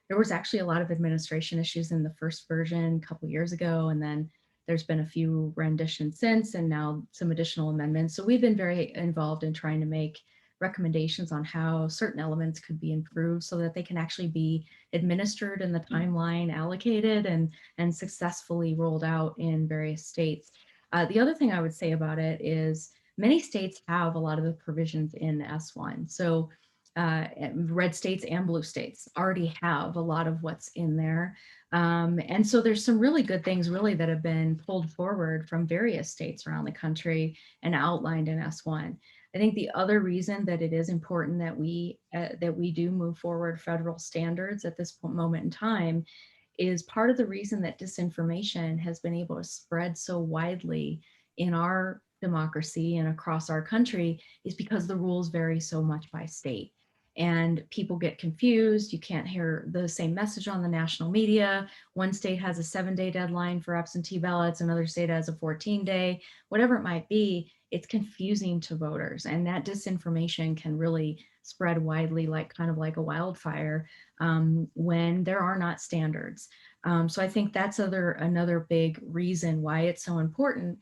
there was actually a lot of administration issues in the first version a couple years ago, and then there's been a few renditions since, and now some additional amendments. So we've been very involved in trying to make recommendations on how certain elements could be improved so that they can actually be administered in the timeline allocated and successfully rolled out in various states. The other thing I would say about it is many states have a lot of the provisions in S1. So red states and blue states already have a lot of what's in there. And so there's some really good things really that have been pulled forward from various states around the country and outlined in S1. I think the other reason that it is important that we do move forward federal standards at this moment in time is part of the reason that disinformation has been able to spread so widely in our democracy and across our country is because the rules vary so much by state. And people get confused. You can't hear the same message on the national media. One state has a 7-day deadline for absentee ballots, another state has a 14-day, whatever it might be. It's confusing to voters, and that disinformation can really spread widely, kind of like a wildfire, when there are not standards. So I think that's another big reason why it's so important.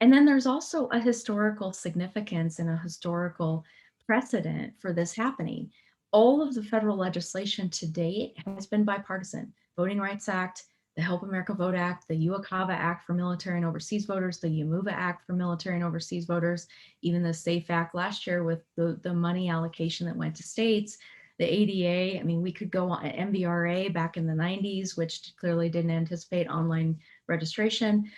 And then there's also a historical significance and a historical precedent for this happening. All of the federal legislation to date has been bipartisan. Voting Rights Act, the Help America Vote Act, the UOCAVA Act for military and overseas voters, the UMOVA Act for military and overseas voters, even the SAFE Act last year with the money allocation that went to states, the ADA. I mean, we could go on MVRA back in the 90s, which clearly didn't anticipate online registration.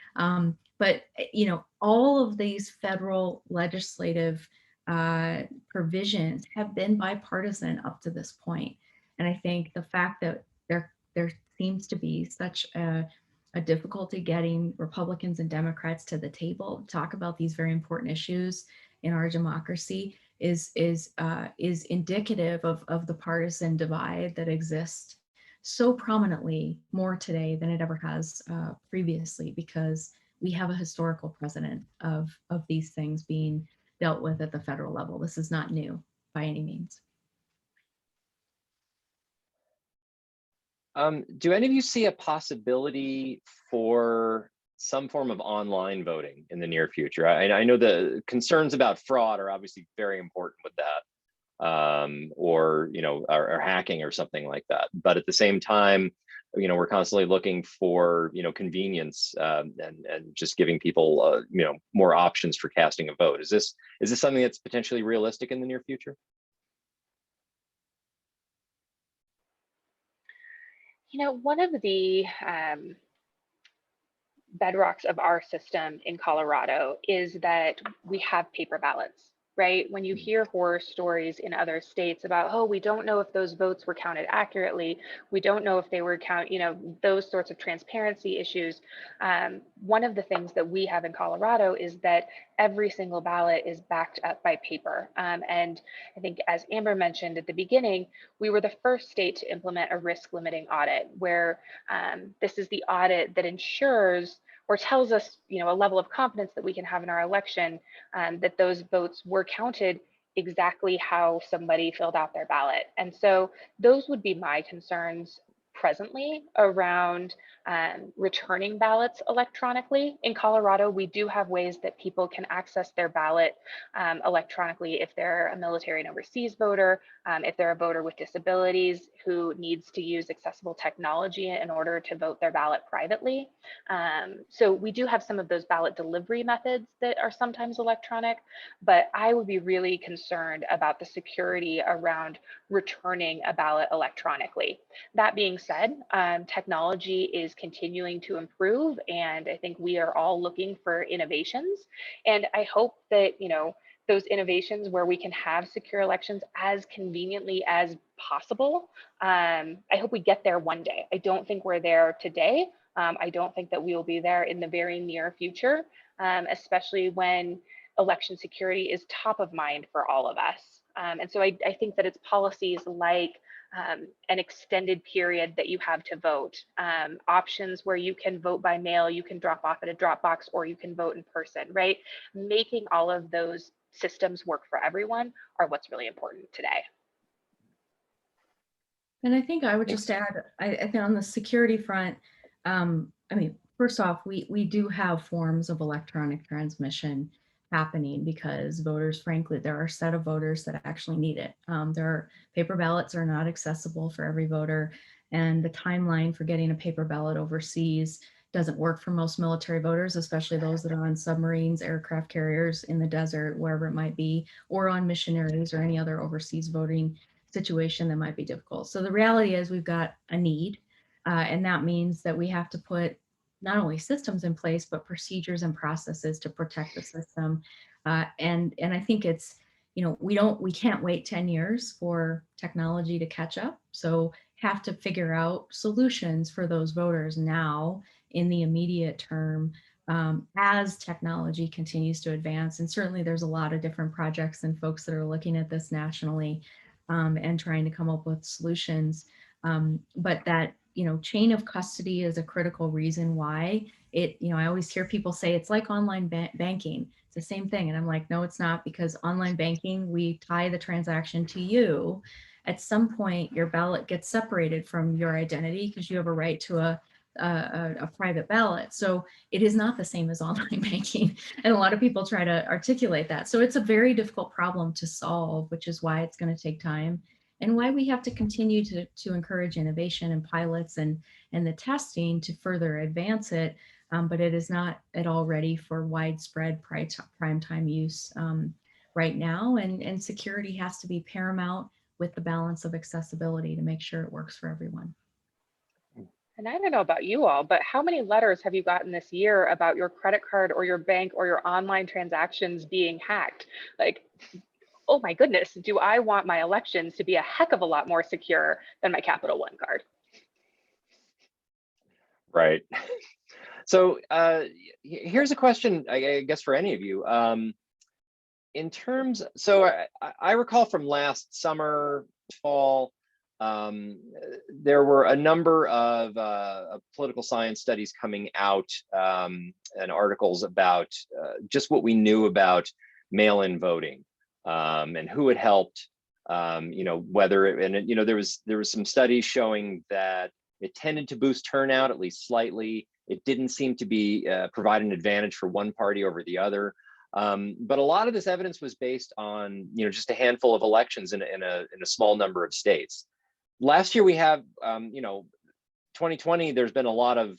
But, you know, all of these federal legislative provisions have been bipartisan up to this point. And I think the fact that there seems to be such a difficulty getting Republicans and Democrats to the table to talk about these very important issues in our democracy is indicative of the partisan divide that exists so prominently more today than it ever has previously, because we have a historical precedent of these things being dealt with at the federal level. This is not new by any means. Do any of you see a possibility for some form of online voting in the near future? I know the concerns about fraud are obviously very important with that, or, you know, or hacking or something like that. But at the same time, you know, we're constantly looking for, you know, convenience and just giving people, you know, more options for casting a vote. Is this something that's potentially realistic in the near future? You know, one of the bedrocks of our system in Colorado is that we have paper ballots, right? When you hear horror stories in other states about, oh, we don't know if those votes were counted accurately, we don't know if they were you know, those sorts of transparency issues. One of the things that we have in Colorado is that every single ballot is backed up by paper. And I think, as Amber mentioned at the beginning, we were the first state to implement a risk limiting audit, where this is the audit that ensures or tells us, you know, a level of confidence that we can have in our election, that those votes were counted exactly how somebody filled out their ballot. And so those would be my concerns presently around returning ballots electronically. In Colorado, we do have ways that people can access their ballot electronically if they're a military and overseas voter, if they're a voter with disabilities who needs to use accessible technology in order to vote their ballot privately. So we do have some of those ballot delivery methods that are sometimes electronic, but I would be really concerned about the security around returning a ballot electronically. That being said, technology is continuing to improve, and I think we are all looking for innovations. And I hope that, you know, those innovations where we can have secure elections as conveniently as possible, I hope we get there one day. I don't think we're there today. I don't think that we will be there in the very near future, especially when election security is top of mind for all of us. And so I think that it's policies like an extended period that you have to vote, options where you can vote by mail, you can drop off at a drop box, or you can vote in person, right? Making all of those systems work for everyone are what's really important today. And I think I would just add, I think on the security front, I mean, first off, we do have forms of electronic transmission happening because voters, frankly, there are a set of voters that actually need it. Paper ballots are not accessible for every voter, and the timeline for getting a paper ballot overseas doesn't work for most military voters, especially those that are on submarines, aircraft carriers, in the desert, wherever it might be, or on missionaries or any other overseas voting situation that might be difficult. So the reality is we've got a need, and that means that we have to put not only systems in place, but procedures and processes to protect the system. And I think it's, you know, we can't wait 10 years for technology to catch up. So have to figure out solutions for those voters now in the immediate term, as technology continues to advance. And certainly there's a lot of different projects and folks that are looking at this nationally and trying to come up with solutions. But that, you know, chain of custody is a critical reason why it, you know, I always hear people say it's like online banking. It's the same thing. And I'm like, no, it's not, because online banking, we tie the transaction to you. At some point, your ballot gets separated from your identity because you have a right to a private ballot. So it is not the same as online banking. And a lot of people try to articulate that. So it's a very difficult problem to solve, which is why it's going to take time and why we have to continue to encourage innovation and pilots and the testing to further advance it. But it is not at all ready for widespread prime time use right now. And security has to be paramount with the balance of accessibility to make sure it works for everyone. And I don't know about you all, but how many letters have you gotten this year about your credit card or your bank or your online transactions being hacked? Like, oh my goodness, do I want my elections to be a heck of a lot more secure than my Capital One card? Right. So here's a question, I guess, for any of you. In terms, so I recall from last summer, fall, there were a number of political science studies coming out and articles about just what we knew about mail-in voting and who it helped, whether it, and there was some studies showing that it tended to boost turnout at least slightly. It didn't seem to be provide an advantage for one party over the other. But a lot of this evidence was based on just a handful of elections in a small number of states. Last year we have 2020. There's been a lot of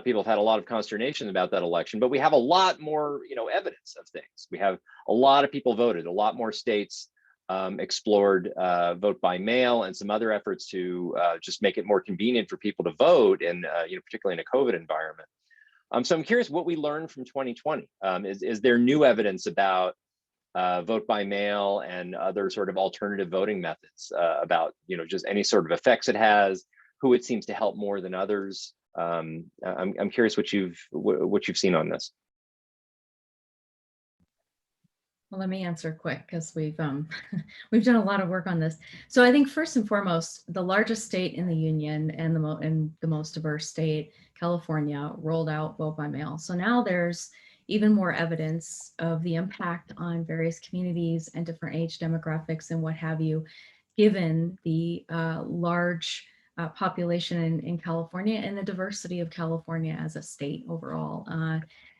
people have had a lot of consternation about that election, but we have a lot more evidence of things. We have a lot of people voted. A lot more states explored vote by mail and some other efforts to just make it more convenient for people to vote, and particularly in a COVID environment. So I'm curious what we learned from 2020. Is there new evidence about vote by mail and other sort of alternative voting methods, about just any sort of effects it has, who it seems to help more than others? I'm curious what you've seen on this. Well, let me answer quick because we've done a lot of work on this. So I think first and foremost, the largest state in the union and the most diverse state, California, rolled out vote by mail. So now there's even more evidence of the impact on various communities and different age demographics and what have you, given the large population in California and the diversity of California as a state overall.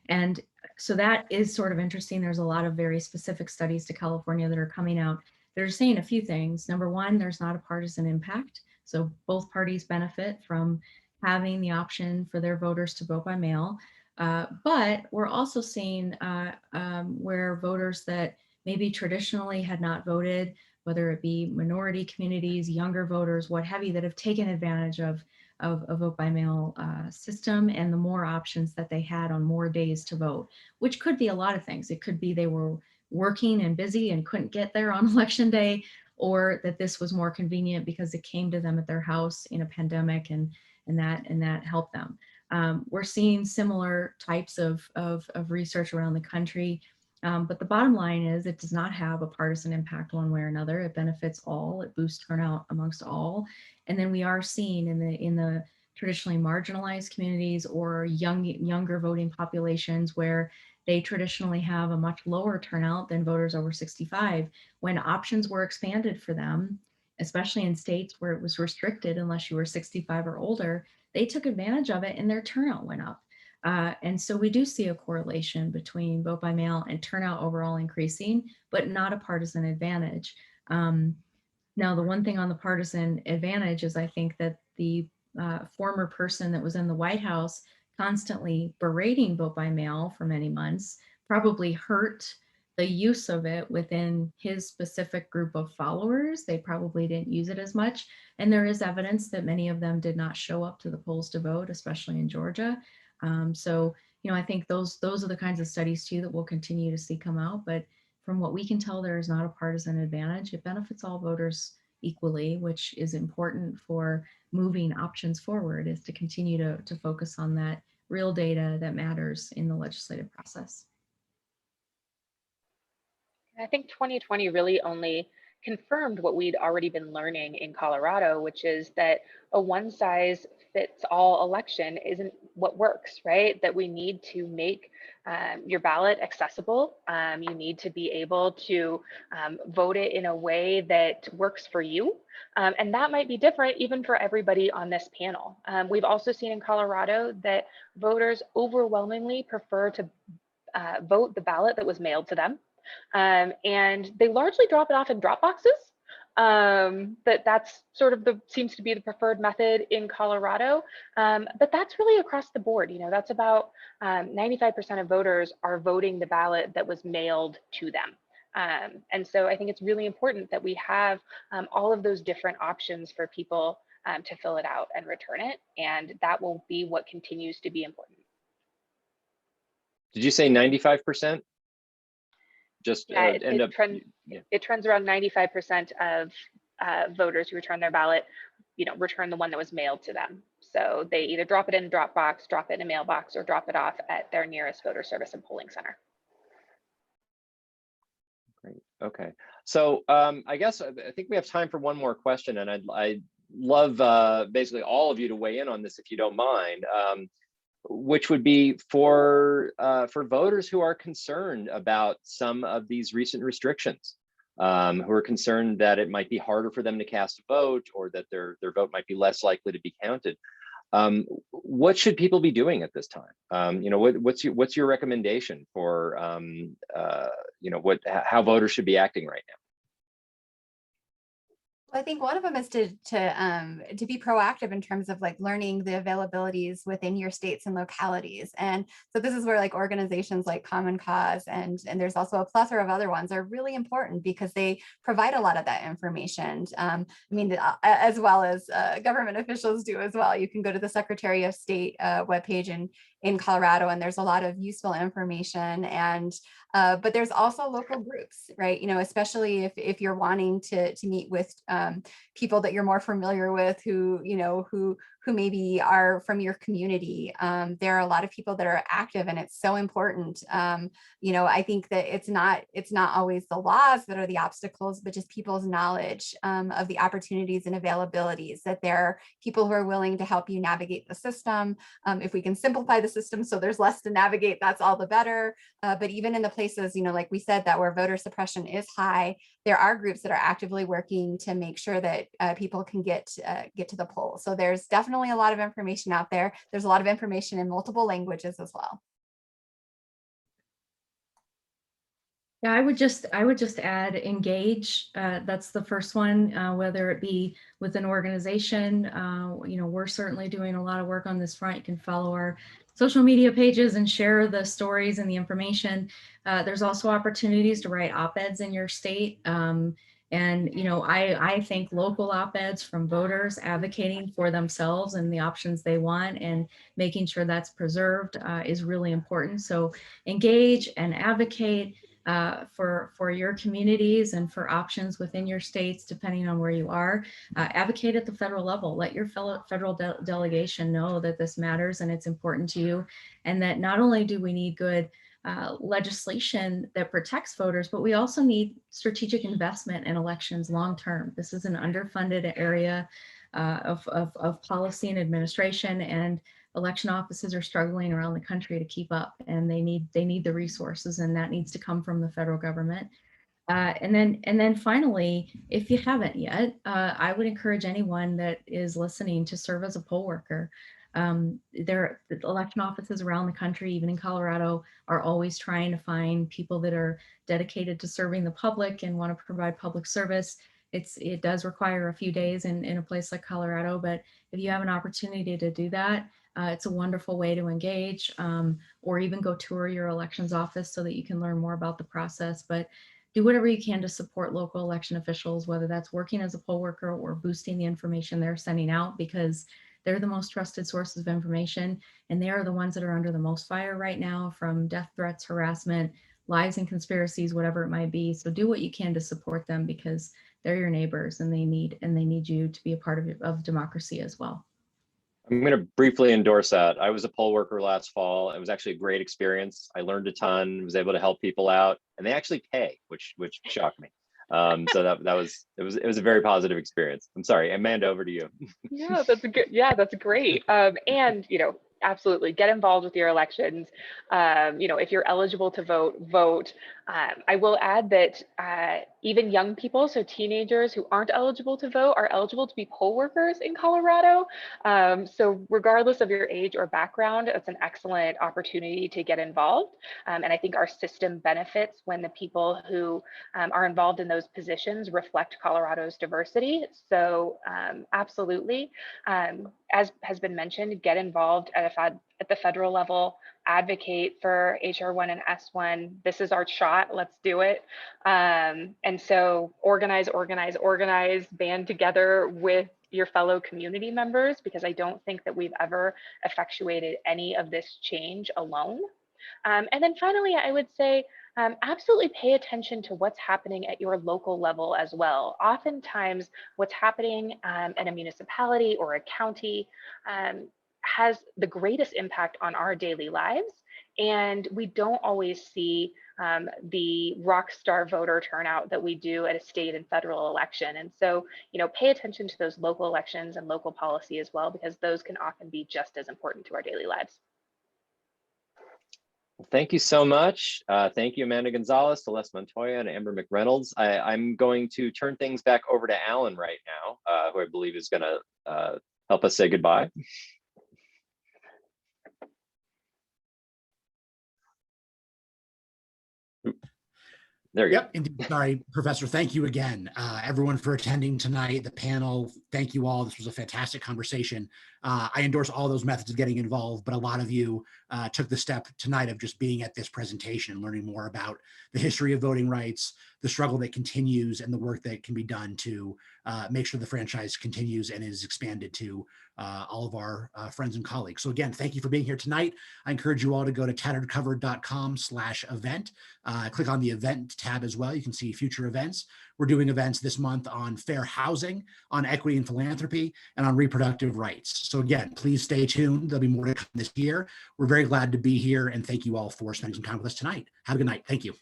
And so that is sort of interesting. There's a lot of very specific studies to California that are coming out. They're saying a few things. Number one, there's not a partisan impact. So both parties benefit from having the option for their voters to vote by mail. But we're also seeing where voters that maybe traditionally had not voted, whether it be minority communities, younger voters, what have you, that have taken advantage of a vote by mail system and the more options that they had on more days to vote, which could be a lot of things. It could be they were working and busy and couldn't get there on election day, or that this was more convenient because it came to them at their house in a pandemic and that helped them. We're seeing similar types of research around the country. But the bottom line is it does not have a partisan impact one way or another. It benefits all, it boosts turnout amongst all. And then we are seeing in the traditionally marginalized communities or younger voting populations where they traditionally have a much lower turnout than voters over 65, when options were expanded for them, especially in states where it was restricted unless you were 65 or older, they took advantage of it and their turnout went up. And so we do see a correlation between vote by mail and turnout overall increasing, but not a partisan advantage. Now, the one thing on the partisan advantage is I think that the former person that was in the White House constantly berating vote by mail for many months probably hurt the use of it within his specific group of followers. They probably didn't use it as much. And there is evidence that many of them did not show up to the polls to vote, especially in Georgia. So, I think those are the kinds of studies too that we'll continue to see come out. But from what we can tell, there is not a partisan advantage. It benefits all voters equally, which is important for moving options forward, is to continue to focus on that real data that matters in the legislative process. I think 2020 really only confirmed what we'd already been learning in Colorado, which is that a one size fits all election isn't what works, right? That we need to make your ballot accessible. You need to be able to vote it in a way that works for you. And that might be different even for everybody on this panel. We've also seen in Colorado that voters overwhelmingly prefer to vote the ballot that was mailed to them. And they largely drop it off in drop boxes. that's sort of seems to be the preferred method in Colorado. But that's really across the board. That's about 95% of voters are voting the ballot that was mailed to them. And so I think it's really important that we have all of those different options for people to fill it out and return it. And that will be what continues to be important. Did you say 95%? Just yeah, end up. It trends around 95% of voters who return their ballot, return the one that was mailed to them. So they either drop it in a drop box, drop it in a mailbox, or drop it off at their nearest voter service and polling center. Great. Okay. So I guess I think we have time for one more question, and I'd love basically all of you to weigh in on this if you don't mind. Which would be for voters who are concerned about some of these recent restrictions, who are concerned that it might be harder for them to cast a vote, or that their vote might be less likely to be counted. What should people be doing at this time? What's your recommendation for how voters should be acting right now? I think one of them is to be proactive in terms of learning the availabilities within your states and localities. And so this is where organizations like Common Cause and there's also a plethora of other ones are really important because they provide a lot of that information. As well as government officials do as well. You can go to the Secretary of State webpage in Colorado, and there's a lot of useful information. And but there's also local groups, right? Especially if you're wanting to meet with people that you're more familiar with, who maybe are from your community. There are a lot of people that are active, and it's so important. I think that it's not always the laws that are the obstacles, but just people's knowledge of the opportunities and availabilities, that there are people who are willing to help you navigate the system. If we can simplify the system so there's less to navigate, that's all the better. But even in the places, like we said, that where voter suppression is high, there are groups that are actively working to make sure that people can get to the polls. So there's definitely a lot of information out there. There's a lot of information in multiple languages as well. Yeah, I would just add engage. That's the first one, whether it be with an organization. We're certainly doing a lot of work on this front. You can follow our social media pages and share the stories and the information. There's also opportunities to write op-eds in your state. I think local op-eds from voters advocating for themselves and the options they want and making sure that's preserved is really important. So engage and advocate for your communities and for options within your states, depending on where you are. Advocate at the federal level. Let your fellow federal delegation know that this matters and it's important to you, and that not only do we need good legislation that protects voters, but we also need strategic investment in elections long term. This is an underfunded area of policy and administration, and election offices are struggling around the country to keep up, and they need the resources, and that needs to come from the federal government. And then finally, if you haven't yet, I would encourage anyone that is listening to serve as a poll worker. There, election offices around the country, even in Colorado, are always trying to find people that are dedicated to serving the public and want to provide public service. It does require a few days in a place like Colorado, but if you have an opportunity to do that, it's a wonderful way to engage, or even go tour your elections office so that you can learn more about the process. But do whatever you can to support local election officials, whether that's working as a poll worker or boosting the information they're sending out, because they're the most trusted sources of information, and they are the ones that are under the most fire right now from death threats, harassment, lies and conspiracies, whatever it might be. So do what you can to support them, because they're your neighbors and they need you to be a part of democracy as well. I'm going to briefly endorse that. I was a poll worker last fall. It was actually a great experience. I learned a ton, was able to help people out, and they actually pay, which shocked me. So that was a very positive experience. I'm sorry, Amanda, over to you. Yeah, that's good. Yeah, that's great. And absolutely get involved with your elections. If you're eligible to vote, vote. I will add that Even young people, so teenagers who aren't eligible to vote, are eligible to be poll workers in Colorado. So regardless of your age or background, it's an excellent opportunity to get involved. And I think our system benefits when the people who are involved in those positions reflect Colorado's diversity. So absolutely, as has been mentioned, get involved at the federal level, advocate for HR1 and S1. This is our shot, let's do it. And so organize, band together with your fellow community members, because I don't think that we've ever effectuated any of this change alone. And then finally, I would say, absolutely pay attention to what's happening at your local level as well. Oftentimes, what's happening in a municipality or a county has the greatest impact on our daily lives. And we don't always see the rock star voter turnout that we do at a state and federal election. And so, pay attention to those local elections and local policy as well, because those can often be just as important to our daily lives. Well, thank you so much. Thank you, Amanda Gonzalez, Celeste Montoy, and Amber McReynolds. I'm going to turn things back over to Alan right now, who I believe is going to help us say goodbye. There you go. Yep, indeed. Sorry, Professor. Thank you again, everyone, for attending tonight. The panel, thank you all. This was a fantastic conversation. I endorse all those methods of getting involved, but a lot of you took the step tonight of just being at this presentation, learning more about the history of voting rights, the struggle that continues, and the work that can be done to make sure the franchise continues and is expanded to all of our friends and colleagues. So again, thank you for being here tonight. I encourage you all to go to tatteredcover.com/event. Click on the event tab as well. You can see future events. We're doing events this month on fair housing, on equity and philanthropy, and on reproductive rights. So again, please stay tuned. There'll be more to come this year. We're very glad to be here, and thank you all for spending some time with us tonight. Have a good night. Thank you.